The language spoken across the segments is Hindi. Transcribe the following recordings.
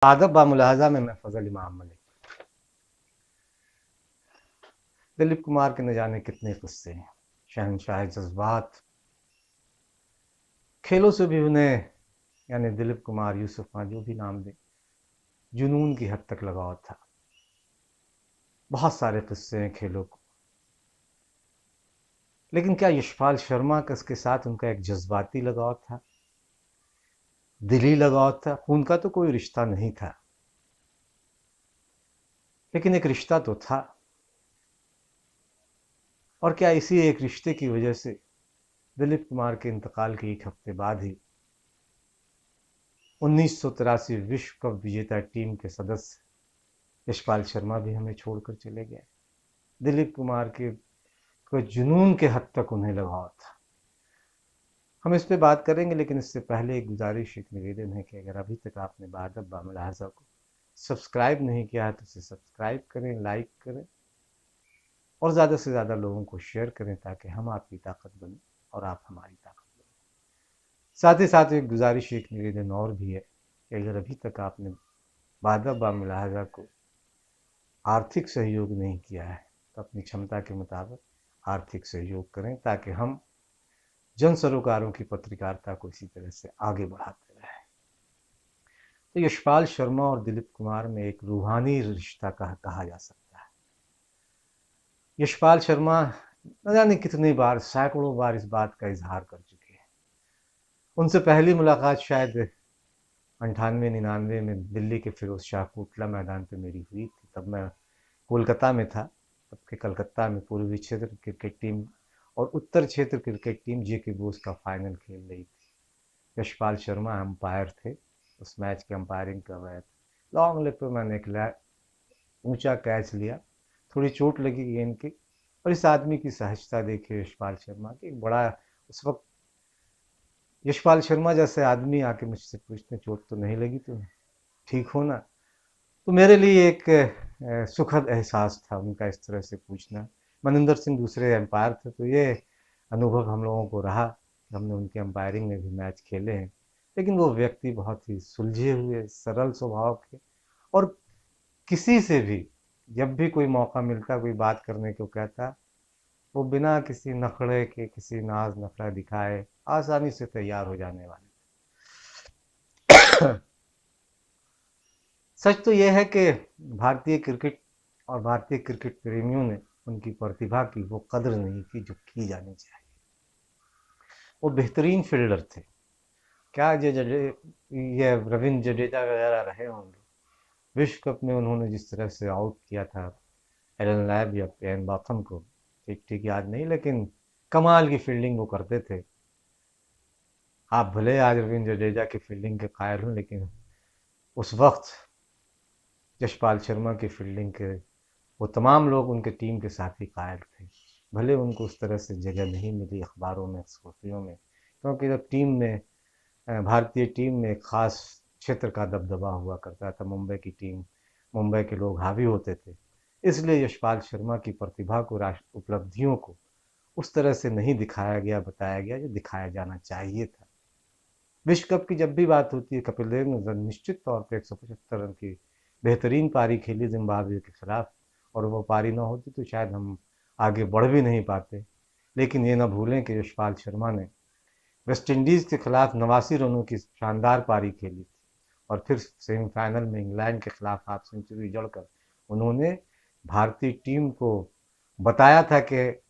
आदब बामुलाहजा में मैं फजल इमाम मलिक। दिलीप कुमार के न जाने कितने किस्से हैं। शहनशाह जज्बात, खेलों से भी उन्हें, यानी दिलीप कुमार, यूसुफ खान, जो भी नाम दे, जुनून की हद तक लगाव था। बहुत सारे किस्से हैं खेलों को। लेकिन क्या यशपाल शर्मा का इसके साथ उनका एक जज्बाती लगाव था, दिली लगाव था? खून का तो कोई रिश्ता नहीं था, लेकिन एक रिश्ता तो था। और क्या इसी एक रिश्ते की वजह से दिलीप कुमार के इंतकाल के एक हफ्ते बाद ही 1983 विश्व कप विजेता टीम के सदस्य यशपाल शर्मा भी हमें छोड़कर चले गए। दिलीप कुमार के को जुनून के हद तक उन्हें लगाव था। हम इस पे बात करेंगे, लेकिन इससे पहले एक गुजारिश, एक निवेदन है कि अगर अभी तक आपने बादब बामुलाहजा को सब्सक्राइब नहीं किया है तो इसे सब्सक्राइब करें, लाइक करें और ज़्यादा से ज़्यादा लोगों को शेयर करें, ताकि हम आपकी ताकत बने और आप हमारी ताकत बने। साथ ही साथ एक गुजारिश, एक निवेदन और भी है कि अगर अभी तक आपने बादब बामुलाहजा को आर्थिक सहयोग नहीं किया है तो अपनी क्षमता के मुताबिक आर्थिक सहयोग करें, ताकि हम जन सरोकारों की पत्रकारिता को इसी तरह से आगे बढ़ाते रहें। तो यशपाल शर्मा और दिलीप कुमार में एक रूहानी रिश्ता कहा जा सकता है। यशपाल शर्मा न जाने कितनी बार, सैकड़ों बार इस बात का इजहार कर चुके हैं। उनसे पहली मुलाकात शायद 98-99 में दिल्ली के फिरोज शाह कोटला मैदान पे मेरी हुई थी। तब मैं कोलकाता में था। तब के कलकत्ता में पूर्वी क्षेत्र क्रिकेट टीम और उत्तर क्षेत्र क्रिकेट टीम जे.के. बोस का फाइनल खेल रही थी। यशपाल शर्मा अंपायर थे, उस मैच की अंपायरिंग कर रहे थे। लॉन्ग लेग पे मैंने एक ऊंचा कैच लिया, थोड़ी चोट लगी गेंद की, और इस आदमी की सहजता देखिए यशपाल शर्मा की। बड़ा, उस वक्त यशपाल शर्मा जैसे आदमी आके मुझसे पूछते चोट तो नहीं लगी तुम्हें, ठीक हो ना? तो मेरे लिए एक सुखद एहसास था उनका इस तरह से पूछना। मनिंदर सिंह दूसरे एम्पायर थे, तो ये अनुभव हम लोगों को रहा। हमने उनके एम्पायरिंग में भी मैच खेले हैं। लेकिन वो व्यक्ति बहुत ही सुलझे हुए, सरल स्वभाव के, और किसी से भी जब भी कोई मौका मिलता, कोई बात करने को कहता, वो बिना किसी नखड़े के, किसी नाज नखड़ा दिखाए आसानी से तैयार हो जाने वाले। सच तो यह है कि भारतीय क्रिकेट और भारतीय क्रिकेट प्रेमियों ने उनकी प्रतिभा की वो कदर नहीं की जो की जानी चाहिए। वो बेहतरीन फील्डर थे। क्या ये रविंद्र जडेजा वगैरह रहे होंगे, विश्व कप में उन्होंने जिस तरह से आउट किया था एलन लैब या पेन बाथम को, ठीक ठीक याद नहीं, लेकिन कमाल की फील्डिंग वो करते थे। आप भले आज रविंद्र जडेजा की फील्डिंग के कायल हों, लेकिन उस वक्त यशपाल शर्मा की फील्डिंग के वो तमाम लोग उनके टीम के साथी कायल थे। भले उनको उस तरह से जगह नहीं मिली अखबारों में, सुर्खियों में, क्योंकि जब टीम में, भारतीय टीम में एक ख़ास क्षेत्र का दबदबा हुआ करता था। मुंबई की टीम, मुंबई के लोग हावी होते थे। इसलिए यशपाल शर्मा की प्रतिभा को, राष्ट्र उपलब्धियों को उस तरह से नहीं दिखाया गया, बताया गया जो दिखाया जाना चाहिए था। विश्व कप की जब भी बात होती है, कपिल देव ने निश्चित तौर पर 175 रन की बेहतरीन पारी खेली जिम्बाब्वे के खिलाफ, और वो पारी ना होती तो शायद हम आगे बढ़ भी नहीं पाते। लेकिन ये ना भूलें कि यशपाल शर्मा ने वेस्ट इंडीज़ के खिलाफ 89 रनों की शानदार पारी खेली थी, और फिर सेमीफाइनल में इंग्लैंड के खिलाफ हाफ सेंचुरी जड़कर उन्होंने भारतीय टीम को बताया था कि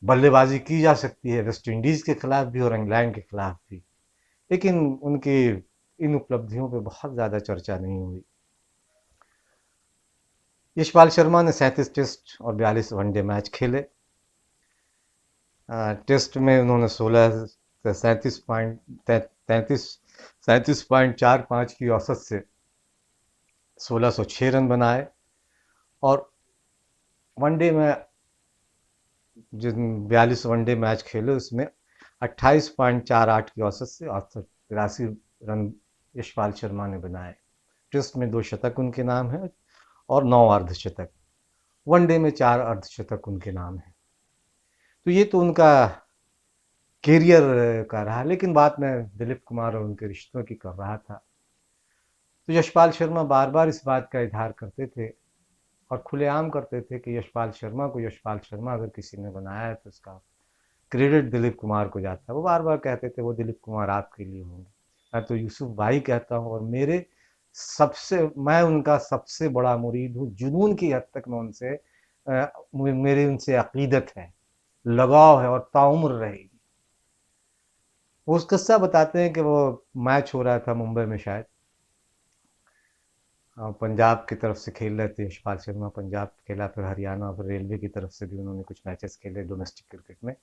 बल्लेबाजी की जा सकती है, वेस्ट इंडीज़ के खिलाफ भी और इंग्लैंड के खिलाफ भी। लेकिन उनकी इन उपलब्धियों पे बहुत ज़्यादा चर्चा नहीं हुई। यशपाल शर्मा ने 37 टेस्ट और 42 वनडे मैच खेले। टेस्ट में उन्होंने 37.45 की औसत से 1606 रन बनाए, और वनडे में जिन 42 वनडे मैच खेले उसमें 28.48 की औसत से 83 रन यशपाल शर्मा ने बनाए। टेस्ट में 2 शतक उनके नाम है और 9 अर्धशतक। वनडे में 4 अर्धशतक उनके नाम है। तो ये तो उनका कैरियर का रहा। लेकिन बात मैं दिलीप कुमार और उनके रिश्तों की कर रहा था। तो यशपाल शर्मा बार बार इस बात का इजहार करते थे और खुलेआम करते थे कि यशपाल शर्मा को यशपाल शर्मा अगर किसी ने बनाया है तो उसका क्रेडिट दिलीप कुमार को जाता है। वो बार बार कहते थे वो दिलीप कुमार आपके लिए होंगे। मैं तो यूसुफ भाई कहता हूँ और मैं उनका सबसे बड़ा मुरीद हूँ। जुनून की हद तक मैं उनसे मेरी उनसे अकीदत है, लगाव है और ताउम्र रहेगी। वो उस किस्सा बताते हैं कि वो मैच हो रहा था मुंबई में शायद, पंजाब की तरफ से खेल रहे थे यशपाल शर्मा, पंजाब खेला, फिर हरियाणा, फिर रेलवे की तरफ से भी उन्होंने कुछ मैचेस खेले डोमेस्टिक क्रिकेट में।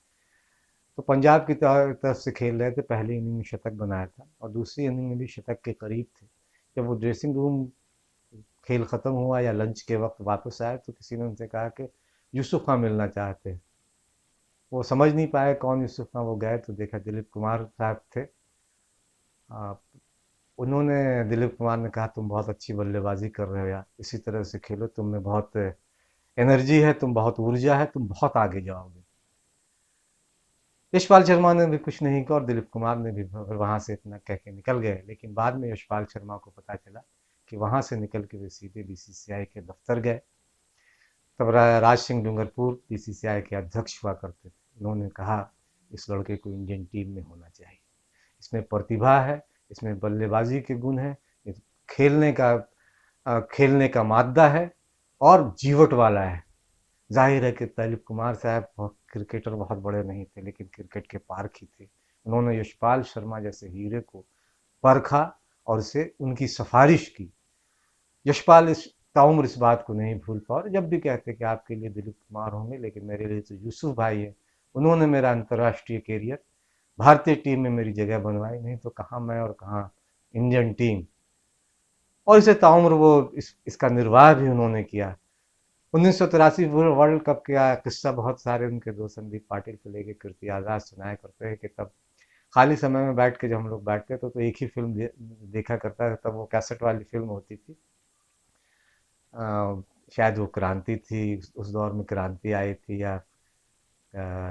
तो पंजाब की तरफ से खेल रहे थे, पहली इनिंग में शतक बनाया था और दूसरी इनिंग में भी शतक के करीब थे। जब वो ड्रेसिंग रूम खेल ख़त्म हुआ या लंच के वक्त वापस आए तो किसी ने उनसे कहा कि यूसुफ खां मिलना चाहते हैं। वो समझ नहीं पाए कौन यूसुफ खां। वो गए तो देखा दिलीप कुमार साहब थे। उन्होंने दिलीप कुमार ने कहा तुम बहुत अच्छी बल्लेबाजी कर रहे हो यार, इसी तरह से खेलो, तुम में बहुत एनर्जी है, तुम बहुत ऊर्जा है, तुम बहुत आगे जाओगे। यशपाल शर्मा ने भी कुछ नहीं कहा और दिलीप कुमार ने भी वहाँ से इतना कह के निकल गए। लेकिन बाद में यशपाल शर्मा को पता चला कि वहाँ से निकल के वे सीधे बीसीसीआई के दफ्तर गए। तब राज सिंह डूंगरपुर बीसीसीआई के अध्यक्ष हुआ करते थे। उन्होंने कहा इस लड़के को इंडियन टीम में होना चाहिए, इसमें प्रतिभा है, इसमें बल्लेबाजी के गुण है, खेलने का मादा है और जीवट वाला है। जाहिर है कि दिलीप कुमार साहब क्रिकेटर बहुत बड़े नहीं थे लेकिन क्रिकेट के पारखी थे। उन्होंने यशपाल शर्मा जैसे हीरे को परखा और उसे उनकी सिफारिश की। यशपाल इस ताउम्र इस बात को नहीं भूल पा और जब भी कहते कि आपके लिए दिलीप कुमार होंगे लेकिन मेरे लिए तो यूसुफ भाई है। उन्होंने मेरा अंतर्राष्ट्रीय कैरियर भारतीय टीम में मेरी जगह बनवाई, नहीं तो कहाँ मैं और कहाँ इंडियन टीम। और इसे ताउम्र वो इसका निर्वाह भी उन्होंने किया। 1983 वर्ल्ड कप का किस्सा बहुत सारे उनके दोस्त संदीप पाटिल को लेके कीर्ति आज़ाद सुनाया करते हैं कि तब खाली समय में बैठ के जब हम लोग बैठते थे तो एक ही फिल्म देखा करता था। तब वो कैसेट वाली फिल्म होती थी, शायद वो क्रांति थी, उस दौर में क्रांति आई थी या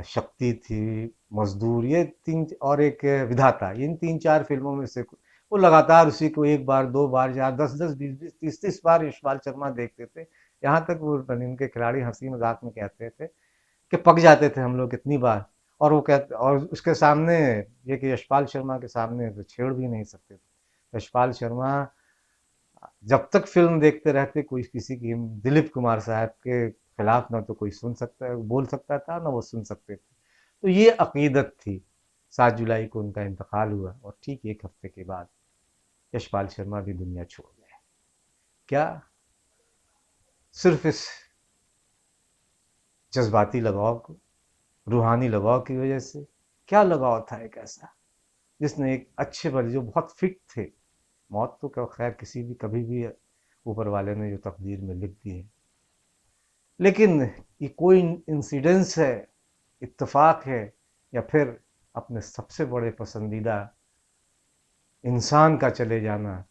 शक्ति थी, मजदूर, ये तीन और एक विधाता, इन 3-4 फिल्मों में से वो लगातार उसी को एक बार, दो बार, या 10-10, 20-20, 30-30 बार यशपाल शर्मा देखते थे। यहाँ तक वो रनिंग के खिलाड़ी हंसी मजाक में कहते थे कि पक जाते थे हम लोग कितनी बार। और वो कहते और उसके सामने ये कि यशपाल शर्मा के सामने तो छेड़ भी नहीं सकते थे। यशपाल शर्मा जब तक फिल्म देखते रहते कोई किसी की दिलीप कुमार साहब के खिलाफ ना तो कोई बोल सकता था ना वो सुन सकते थे। तो ये अकीदत थी। 7 जुलाई को उनका इंतकाल हुआ और ठीक 1 हफ्ते के बाद यशपाल शर्मा भी दुनिया छोड़ गए। क्या सिर्फ इस जज्बाती लगाव को, रूहानी लगाव की वजह से? क्या लगाव था एक ऐसा जिसने एक अच्छे बल जो बहुत फिट थे, मौत तो क्या खैर किसी भी कभी भी ऊपर वाले ने जो तकदीर में लिख दी है, लेकिन ये कोई इंसिडेंस है, इत्तेफाक है या फिर अपने सबसे बड़े पसंदीदा इंसान का चले जाना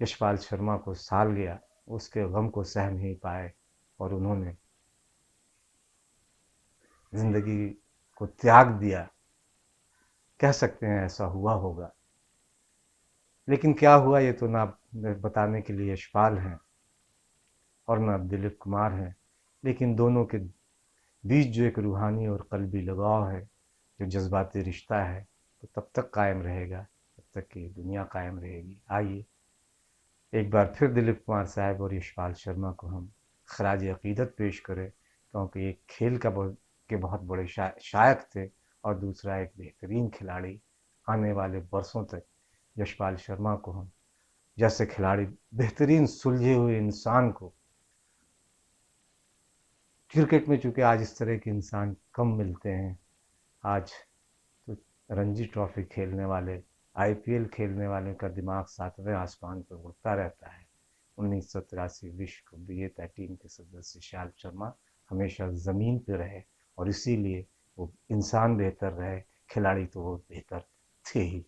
यशपाल शर्मा को साल गया, उसके गम को सह नहीं पाए और उन्होंने जिंदगी को त्याग दिया। कह सकते हैं ऐसा हुआ होगा, लेकिन क्या हुआ ये तो ना बताने के लिए यशपाल हैं और ना दिलीप कुमार हैं। लेकिन दोनों के बीच जो एक रूहानी और कल्बी लगाव है, जो जज्बाती रिश्ता है, तो तब तक कायम रहेगा जब तक कि दुनिया कायम रहेगी। आइए एक बार फिर दिलीप कुमार साहब और यशपाल शर्मा को हम खराज अकीदत पेश करें, क्योंकि एक खेल के बहुत बड़े शायक थे और दूसरा एक बेहतरीन खिलाड़ी। आने वाले वर्षों तक यशपाल शर्मा को हम जैसे खिलाड़ी, बेहतरीन सुलझे हुए इंसान को, क्रिकेट में चूँकि आज इस तरह के इंसान कम मिलते हैं, आज तो रणजी ट्रॉफी खेलने वाले, आईपीएल खेलने वाले का दिमाग 7वें आसमान पर उड़ता रहता है। 1983 विश्व कप विजेता टीम के सदस्य यशपाल शर्मा हमेशा ज़मीन पे रहे और इसीलिए वो इंसान बेहतर रहे, खिलाड़ी तो वो बेहतर थे ही।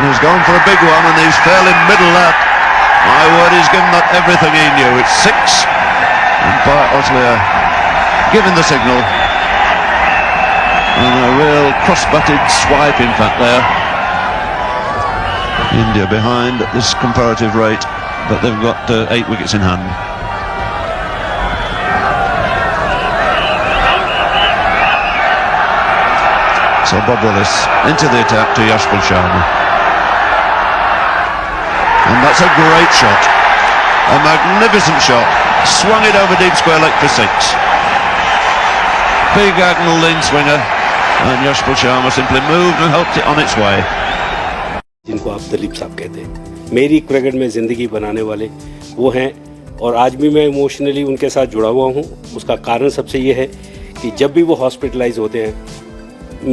He's gone for a big one and he's fairly middle that. My word, he's given that everything he knew. It's 6 and Bart Osler giving the signal. cross-butted swipe, in fact, there. India behind at this comparative rate, but they've got 8 wickets in hand. So Bob Willis into the attack to Yashpal Sharma. And that's a great shot. A magnificent shot. Swung it over deep square leg for 6. Big diagonal lean swinger. And Yashpal Sharma simply moved and helped it on its way. जिनको आप दिलीप साहब कहते हैं, मेरी क्रिकेट में ज़िंदगी बनाने वाले वो हैं। और आज भी मैं इमोशनली उनके साथ जुड़ा हुआ हूँ। उसका कारण सबसे ये है कि जब भी वो हॉस्पिटलाइज होते हैं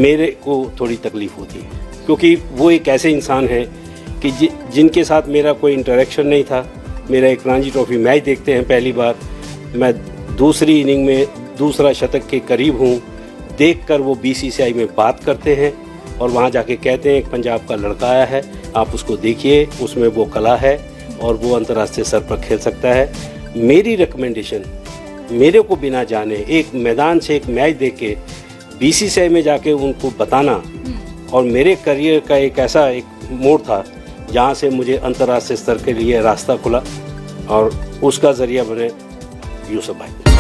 मेरे को थोड़ी तकलीफ़ होती है, क्योंकि वो एक ऐसे इंसान हैं कि जिनके साथ मेरा कोई इंटरेक्शन नहीं था। मेरा एक रणजी ट्रॉफी मैच देखते हैं पहली बार, मैं दूसरी इनिंग में दूसरा शतक के करीब हूँ, देखकर वो बीसीसीआई में बात करते हैं और वहाँ जाके कहते हैं एक पंजाब का लड़का आया है, आप उसको देखिए, उसमें वो कला है और वो अंतर्राष्ट्रीय स्तर पर खेल सकता है। मेरी रिकमेंडेशन, मेरे को बिना जाने एक मैदान से एक मैच देख के बीसीसीआई में जाके उनको बताना, और मेरे करियर का एक ऐसा एक मोड़ था जहाँ से मुझे अंतर्राष्ट्रीय स्तर के लिए रास्ता खुला और उसका ज़रिया बने यूसुफ भाई।